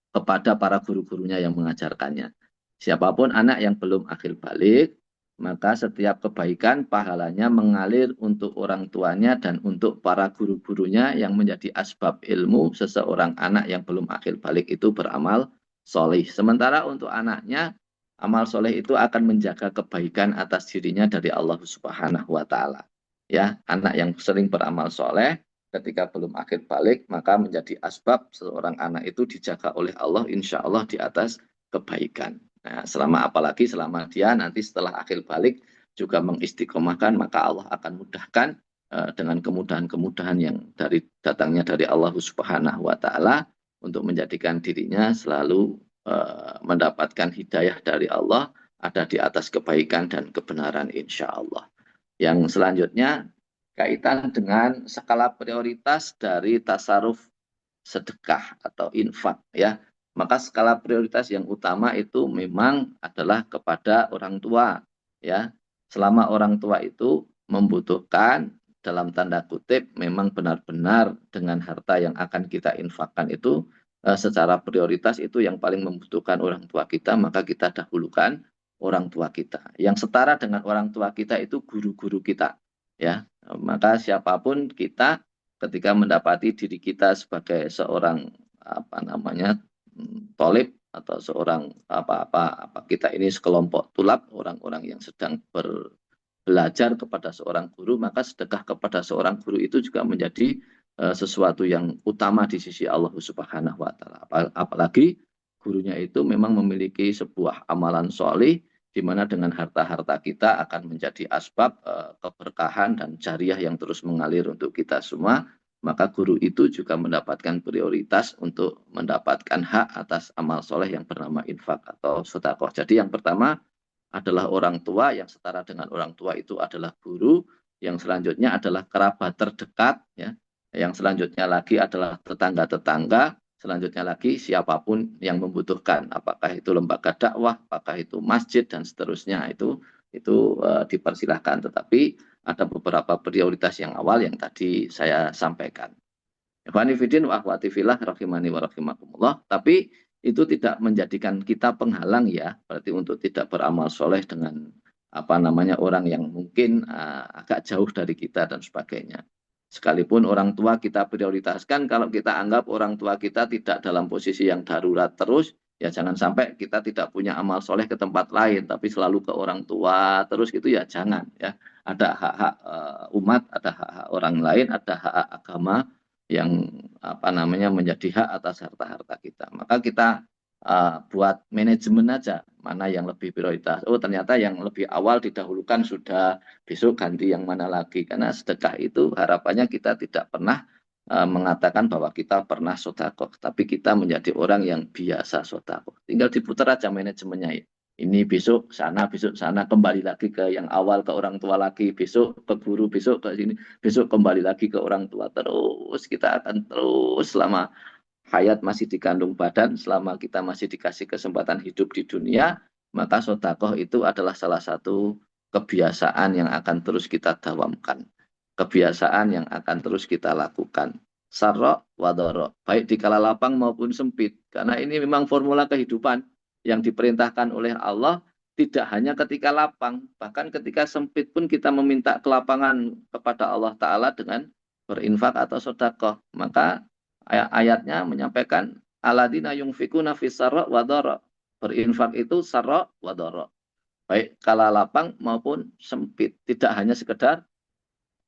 kepada para guru-gurunya yang mengajarkannya. Siapapun anak yang belum akhil balik, maka setiap kebaikan pahalanya mengalir untuk orang tuanya dan untuk para guru-gurunya yang menjadi asbab ilmu seseorang anak yang belum akhil balik itu beramal soleh. Sementara untuk anaknya, amal soleh itu akan menjaga kebaikan atas dirinya dari Allah Subhanahu wa Ta'ala. Ya, anak yang sering beramal soleh ketika belum akhir balik, maka menjadi asbab seorang anak itu dijaga oleh Allah, insya Allah di atas kebaikan. Nah, apalagi selama dia nanti setelah akhir balik juga mengistiqomahkan, maka Allah akan mudahkan dengan kemudahan-kemudahan yang datangnya dari Allah Subhanahu wa Ta'ala untuk menjadikan dirinya selalu mendapatkan hidayah dari Allah, ada di atas kebaikan dan kebenaran insya Allah. Yang selanjutnya kaitan dengan skala prioritas dari tasaruf sedekah atau infak ya. Maka skala prioritas yang utama itu memang adalah kepada orang tua ya. Selama orang tua itu membutuhkan dalam tanda kutip memang benar-benar dengan harta yang akan kita infakkan itu secara prioritas itu yang paling membutuhkan orang tua kita, maka kita dahulukan orang tua kita. Yang setara dengan orang tua kita itu guru-guru kita ya. Maka siapapun kita ketika mendapati diri kita sebagai seorang tolib atau seorang kita ini sekelompok tulab orang-orang yang sedang belajar kepada seorang guru, maka sedekah kepada seorang guru itu juga menjadi sesuatu yang utama di sisi Allah Subhanahu wa taala. Apalagi gurunya itu memang memiliki sebuah amalan solih di mana dengan harta-harta kita akan menjadi asbab keberkahan dan jariah yang terus mengalir untuk kita semua, maka guru itu juga mendapatkan prioritas untuk mendapatkan hak atas amal soleh yang bernama infak atau sedekah. Jadi yang pertama adalah orang tua, yang setara dengan orang tua itu adalah guru, yang selanjutnya adalah kerabat terdekat, ya. Yang selanjutnya lagi adalah tetangga-tetangga, selanjutnya lagi siapapun yang membutuhkan, apakah itu lembaga dakwah, apakah itu masjid dan seterusnya, itu dipersilahkan. Tetapi ada beberapa prioritas yang awal yang tadi saya sampaikan. Ikhwani fiddin wa akhwati fillah rahimani wa rahimakumullah. Tapi itu tidak menjadikan kita penghalang ya, berarti untuk tidak beramal soleh dengan orang yang mungkin agak jauh dari kita dan sebagainya. Sekalipun orang tua kita prioritaskan, kalau kita anggap orang tua kita tidak dalam posisi yang darurat terus, ya jangan sampai kita tidak punya amal soleh ke tempat lain, tapi selalu ke orang tua terus gitu ya jangan ya. Ada hak-hak umat, ada hak-hak orang lain, ada hak-hak agama yang menjadi hak atas harta-harta kita. Maka kita buat manajemen aja mana yang lebih prioritas. Oh ternyata yang lebih awal didahulukan sudah, besok ganti yang mana lagi. Karena sedekah itu harapannya kita tidak pernah mengatakan bahwa kita pernah sodakoh, tapi kita menjadi orang yang biasa sodakoh. Tinggal diputar aja manajemennya ya. Ini besok sana, kembali lagi ke yang awal, ke orang tua lagi, besok ke guru, besok ke sini, besok kembali lagi ke orang tua. Terus kita akan terus selama hayat masih dikandung badan, selama kita masih dikasih kesempatan hidup di dunia, maka sodakoh itu adalah salah satu kebiasaan yang akan terus kita dawamkan. Kebiasaan yang akan terus kita lakukan. Sarro wadoro, baik di kala lapang maupun sempit. Karena ini memang formula kehidupan yang diperintahkan oleh Allah, tidak hanya ketika lapang, bahkan ketika sempit pun kita meminta kelapangan kepada Allah Ta'ala dengan berinfak atau sodakoh. Maka ayatnya menyampaikan aladina yungfikuna fis sarra wa dharra. Berinfak itu sarra wa dharra. Baik kala lapang maupun sempit, tidak hanya sekedar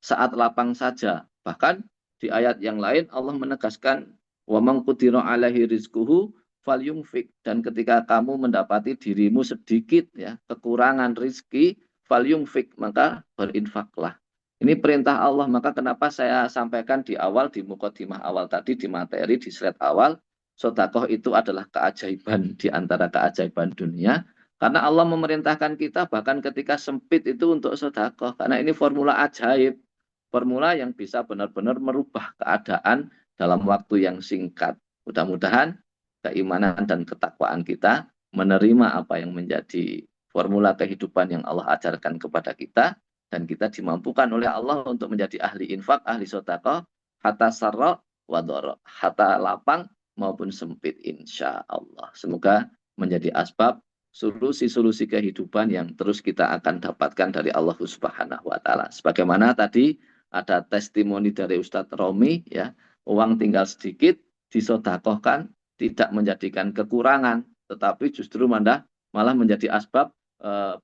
saat lapang saja. Bahkan di ayat yang lain Allah menegaskan wa man qudira alaihi rizquhu falyunfik, dan ketika kamu mendapati dirimu sedikit ya kekurangan rizki, falyunfik, maka berinfaklah. Ini perintah Allah. Maka kenapa saya sampaikan di awal, di mukadimah awal tadi, di materi, di slide awal, sedekah itu adalah keajaiban di antara keajaiban dunia. Karena Allah memerintahkan kita bahkan ketika sempit itu untuk sedekah. Karena ini formula ajaib. Formula yang bisa benar-benar merubah keadaan dalam waktu yang singkat. Mudah-mudahan keimanan dan ketakwaan kita menerima apa yang menjadi formula kehidupan yang Allah ajarkan kepada kita, dan kita dimampukan oleh Allah untuk menjadi ahli infak, ahli sedekah, hatta sarra wa dharra, hatta lapang maupun sempit insya Allah. Semoga menjadi asbab solusi-solusi kehidupan yang terus kita akan dapatkan dari Allah Subhanahu wa taala. Sebagaimana tadi ada testimoni dari Ustadz Romi ya, uang tinggal sedikit disedekahkan, tidak menjadikan kekurangan, tetapi justru malah menjadi asbab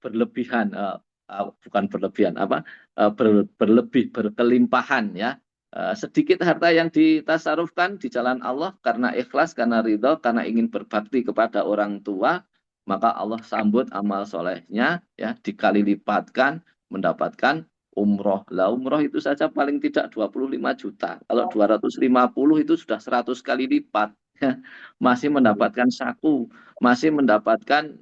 berlebihan, bukan berlebihan berlebih, berkelimpahan ya. Sedikit harta yang ditasarufkan di jalan Allah karena ikhlas, karena ridho, karena ingin berbakti kepada orang tua, maka Allah sambut amal solehnya ya, dikali lipatkan, mendapatkan umroh. Lah umroh itu saja paling tidak 25 juta. Kalau 250 itu sudah 100 kali lipat. masih mendapatkan saku, masih mendapatkan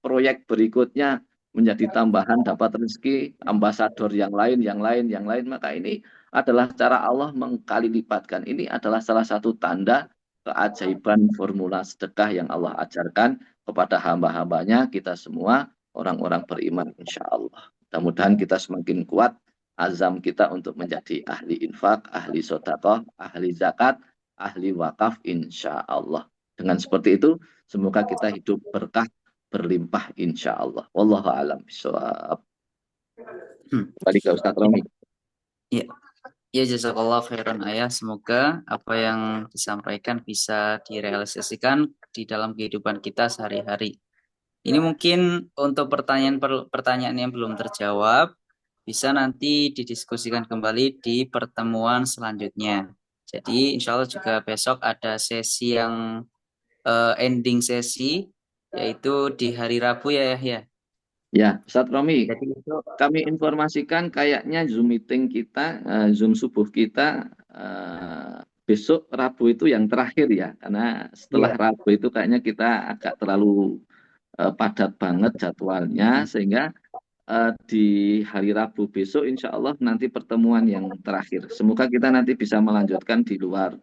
proyek berikutnya, menjadi tambahan dapat rezeki ambasador yang lain, yang lain. Maka ini adalah cara Allah mengkali lipatkan. Ini adalah salah satu tanda keajaiban formula sedekah yang Allah ajarkan kepada hamba-hambanya, kita semua orang-orang beriman insya Allah. Mudah-mudahan kita semakin kuat azam kita untuk menjadi ahli infak, ahli sodakoh, ahli zakat, ahli wakaf insya Allah. Dengan seperti itu, semoga kita hidup berkah, berlimpah insya Allah. Wallahu a'lam bishawab. Kembali ke Ustaz Romi. Ya, ya jazakallah khairan ayah. Semoga apa yang disampaikan bisa direalisasikan di dalam kehidupan kita sehari-hari. Ini mungkin untuk pertanyaan yang belum terjawab, bisa nanti didiskusikan kembali di pertemuan selanjutnya. Jadi insya Allah juga besok ada sesi yang ending sesi, yaitu di hari Rabu ya. Ya, Ustaz Romi, Jadi itu kami informasikan kayaknya Zoom meeting kita, Zoom subuh kita besok Rabu itu yang terakhir ya, karena setelah ya. Rabu itu kayaknya kita agak terlalu padat banget jadwalnya, sehingga di hari Rabu besok insya Allah nanti pertemuan yang terakhir. Semoga kita nanti bisa melanjutkan di luar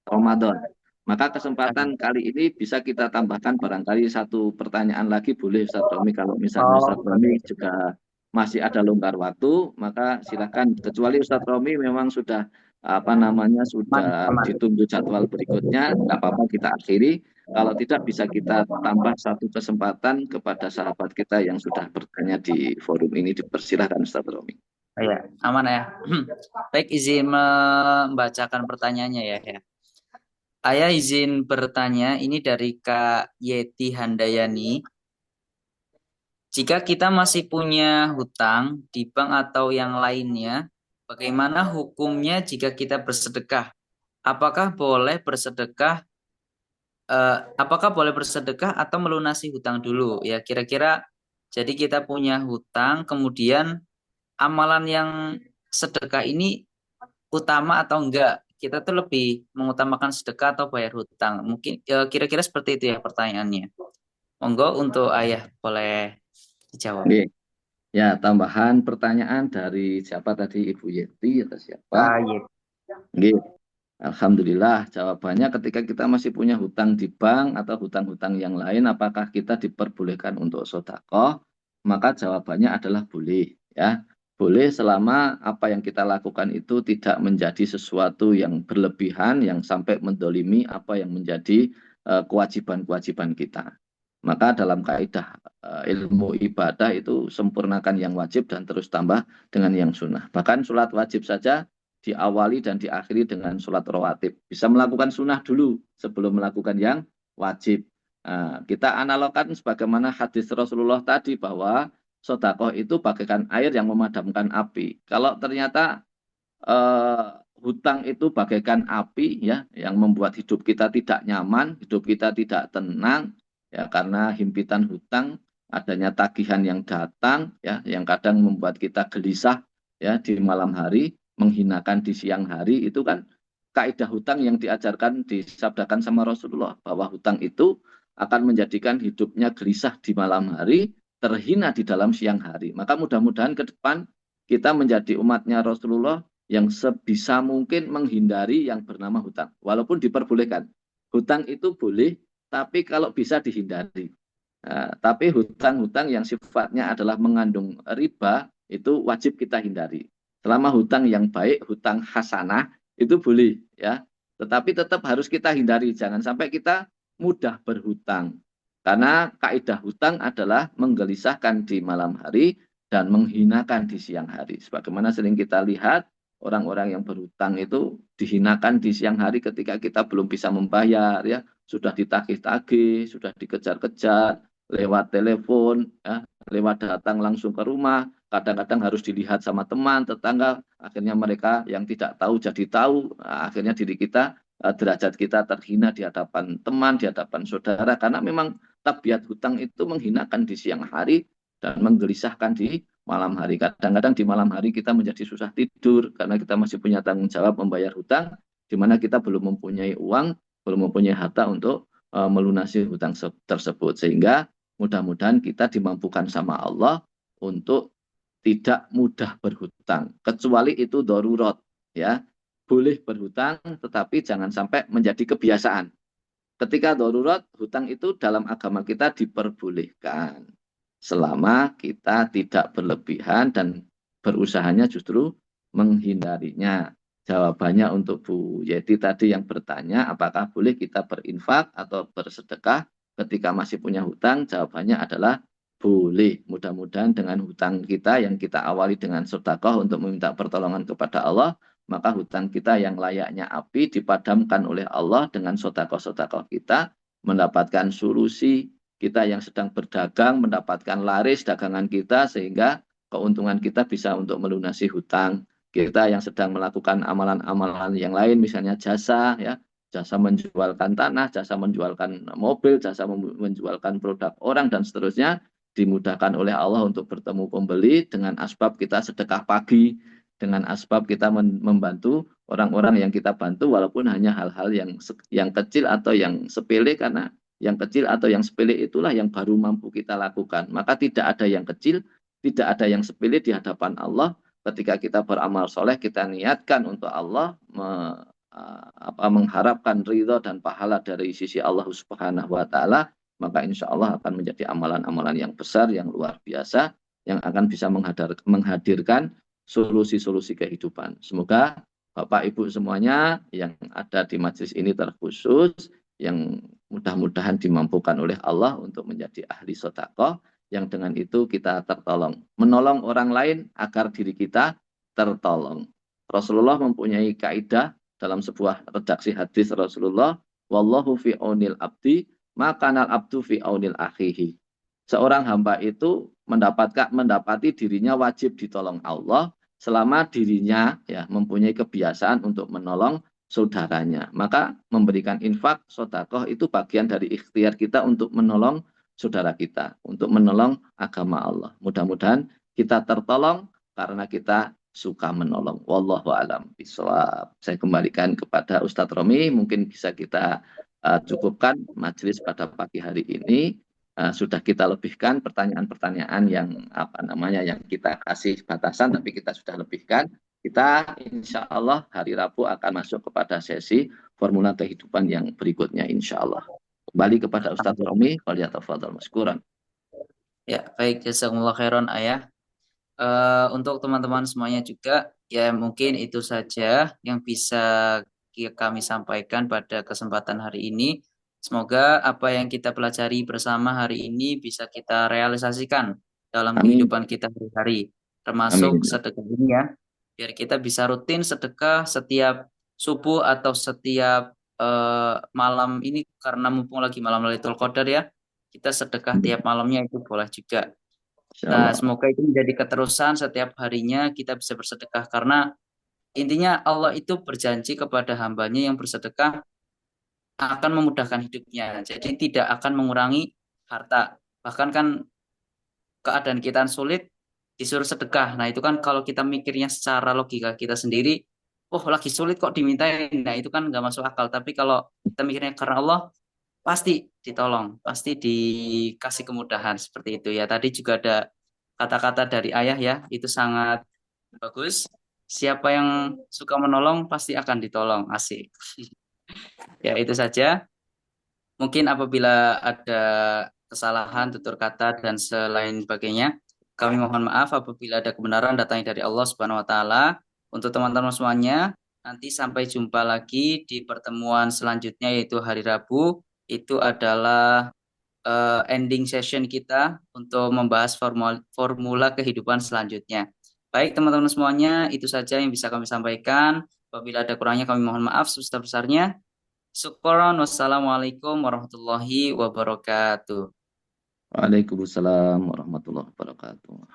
Ramadan. Maka kesempatan kali ini bisa kita tambahkan barangkali satu pertanyaan lagi, boleh Ustaz Romi, kalau misalnya Oh, Ustaz Romi juga masih ada longgar waktu, maka silakan. Kecuali Ustaz Romi memang sudah aman, sudah aman. ditunggu jadwal berikutnya, nggak apa-apa kita akhiri. Kalau tidak bisa kita tambah satu kesempatan kepada sahabat kita yang sudah bertanya di forum ini, dipersilahkan Ustaz Romi. Ya, aman ya. Baik, izin membacakan pertanyaannya ya. Ayah izin bertanya, ini dari Kak Yeti Handayani. Jika kita masih punya hutang di bank atau yang lainnya, bagaimana hukumnya jika kita bersedekah? Apakah boleh bersedekah? Apakah boleh bersedekah atau melunasi hutang dulu? Ya, kira-kira jadi kita punya hutang, kemudian amalan yang sedekah ini utama atau enggak? Kita tuh lebih mengutamakan sedekah atau bayar hutang? Mungkin kira-kira seperti itu ya pertanyaannya. Monggo untuk ayah boleh dijawab. Oke. Ya, tambahan pertanyaan dari siapa tadi, Ibu Yeti atau siapa? Iya. Oke. Alhamdulillah, jawabannya ketika kita masih punya hutang di bank atau hutang-hutang yang lain, apakah kita diperbolehkan untuk sodakoh? Maka jawabannya adalah boleh. Ya, boleh selama apa yang kita lakukan itu tidak menjadi sesuatu yang berlebihan, yang sampai mendolimi apa yang menjadi kewajiban-kewajiban kita. Maka dalam kaidah ilmu ibadah itu sempurnakan yang wajib dan terus tambah dengan yang sunnah. Bahkan sholat wajib saja diawali dan diakhiri dengan sholat rawatib. Bisa melakukan sunnah dulu sebelum melakukan yang wajib. Nah, kita analogkan sebagaimana hadis Rasulullah tadi bahwa sodakoh itu bagaikan air yang memadamkan api. Kalau ternyata eh, hutang itu bagaikan api ya, yang membuat hidup kita tidak nyaman, hidup kita tidak tenang ya, karena himpitan hutang, adanya tagihan yang datang ya, yang kadang membuat kita gelisah ya di malam hari, menghinakan di siang hari. Itu kan kaidah hutang yang diajarkan, disabdakan sama Rasulullah, bahwa hutang itu akan menjadikan hidupnya gelisah di malam hari, terhina di dalam siang hari. Maka mudah-mudahan ke depan kita menjadi umatnya Rasulullah yang sebisa mungkin menghindari yang bernama hutang. Walaupun diperbolehkan. Hutang itu boleh, tapi kalau bisa dihindari. Nah, tapi hutang-hutang yang sifatnya adalah mengandung riba, itu wajib kita hindari. Selama hutang yang baik, hutang hasanah, itu boleh. Ya. Tetapi tetap harus kita hindari. Jangan sampai kita mudah berhutang. Karena kaidah hutang adalah menggelisahkan di malam hari dan menghinakan di siang hari. Sebagaimana sering kita lihat, orang-orang yang berhutang itu dihinakan di siang hari ketika kita belum bisa membayar, ya sudah ditagih-tagih, sudah dikejar-kejar lewat telepon, ya, lewat datang langsung ke rumah, kadang-kadang harus dilihat sama teman, tetangga, akhirnya mereka yang tidak tahu jadi tahu, akhirnya diri kita, derajat kita terhina di hadapan teman, di hadapan saudara, karena memang tabiat hutang itu menghinakan di siang hari dan menggelisahkan di malam hari. Kadang-kadang di malam hari kita menjadi susah tidur karena kita masih punya tanggung jawab membayar hutang, di mana kita belum mempunyai uang belum mempunyai harta untuk melunasi hutang tersebut. Sehingga mudah-mudahan kita dimampukan sama Allah untuk tidak mudah berhutang, kecuali itu darurat, ya. Boleh berhutang, tetapi jangan sampai menjadi kebiasaan. Ketika darurat, hutang itu dalam agama kita diperbolehkan, selama kita tidak berlebihan dan berusahanya justru menghindarinya. Jawabannya untuk Bu Yeti tadi yang bertanya, apakah boleh kita berinfak atau bersedekah ketika masih punya hutang? Jawabannya adalah boleh. Mudah-mudahan dengan hutang kita yang kita awali dengan sedekah untuk meminta pertolongan kepada Allah, maka hutang kita yang layaknya api dipadamkan oleh Allah dengan sedekah-sedekah kita, mendapatkan solusi. Kita yang sedang berdagang mendapatkan laris dagangan kita, sehingga keuntungan kita bisa untuk melunasi hutang. Kita yang sedang melakukan amalan-amalan yang lain, misalnya jasa, ya, jasa menjualkan tanah, jasa menjualkan mobil, jasa menjualkan produk orang, dan seterusnya, dimudahkan oleh Allah untuk bertemu pembeli dengan asbab kita sedekah pagi, dengan asbab kita membantu orang-orang yang kita bantu, walaupun hanya hal-hal yang kecil atau yang sepele, karena yang kecil atau yang sepele itulah yang baru mampu kita lakukan. Maka tidak ada yang kecil, tidak ada yang sepele di hadapan Allah. Ketika kita beramal soleh, kita niatkan untuk Allah, mengharapkan ridho dan pahala dari sisi Allah Subhanahu wa Ta'ala, maka insya Allah akan menjadi amalan-amalan yang besar, yang luar biasa, yang akan bisa menghadirkan solusi-solusi kehidupan. Semoga Bapak Ibu semuanya yang ada di majelis ini terkhusus, yang mudah-mudahan dimampukan oleh Allah untuk menjadi ahli sedekah, yang dengan itu kita tertolong. Menolong orang lain agar diri kita tertolong. Rasulullah mempunyai kaidah dalam sebuah redaksi hadis Rasulullah, wallahu fi aunil abdi, makanal abdu fi aunil akhihi. Seorang hamba itu mendapati dirinya wajib ditolong Allah selama dirinya, ya, mempunyai kebiasaan untuk menolong saudaranya. Maka memberikan infak, sedekah itu bagian dari ikhtiar kita untuk menolong saudara kita, untuk menolong agama Allah. Mudah-mudahan kita tertolong karena kita suka menolong. Wallahu a'lam bishawab. Saya kembalikan kepada Ustadz Romi, mungkin bisa kita cukupkan majelis pada pagi hari ini. Sudah kita lebihkan pertanyaan-pertanyaan yang yang kita kasih batasan, tapi kita sudah lebihkan. Kita insya Allah hari Rabu akan masuk kepada sesi formula kehidupan yang berikutnya insya Allah. Kembali kepada Ustadz Romi, falyatafadhal maskuran. Ya, baik, jazakumullah khairan ayah. Untuk teman-teman semuanya juga, ya mungkin itu saja yang bisa kami sampaikan pada kesempatan hari ini. Semoga apa yang kita pelajari bersama hari ini bisa kita realisasikan dalam Amin. kehidupan kita sehari-hari, termasuk Amin. sedekah ini ya. Biar kita bisa rutin sedekah setiap subuh atau setiap malam ini, karena mumpung lagi malam Lailatul Qadar ya. Kita sedekah tiap malamnya itu boleh juga. Nah, semoga itu menjadi keterusan setiap harinya kita bisa bersedekah, karena intinya Allah itu berjanji kepada hambanya yang bersedekah akan memudahkan hidupnya. Jadi tidak akan mengurangi harta. Bahkan kan keadaan kita sulit disuruh sedekah. Nah, itu kan kalau kita mikirnya secara logika kita sendiri, oh lagi sulit kok dimintain. Nah, itu kan nggak masuk akal. Tapi kalau kita mikirnya karena Allah, pasti ditolong, pasti dikasih kemudahan seperti itu ya. Tadi juga ada kata-kata dari ayah ya, itu sangat bagus. Siapa yang suka menolong pasti akan ditolong. Asik. Ya, itu saja. Mungkin apabila ada kesalahan, tutur kata, dan selain sebagainya, kami mohon maaf. Apabila ada kebenaran datangnya dari Allah Subhanahu wa Ta'ala. Untuk teman-teman semuanya, nanti sampai jumpa lagi di pertemuan selanjutnya, yaitu hari Rabu. Itu adalah ending session kita untuk membahas formula kehidupan selanjutnya. Baik teman-teman semuanya, itu saja yang bisa kami sampaikan. Apabila ada kurangnya kami mohon maaf sebesar-besarnya. Syukron, wassalamualaikum warahmatullahi wabarakatuh. Waalaikumsalam warahmatullahi wabarakatuh.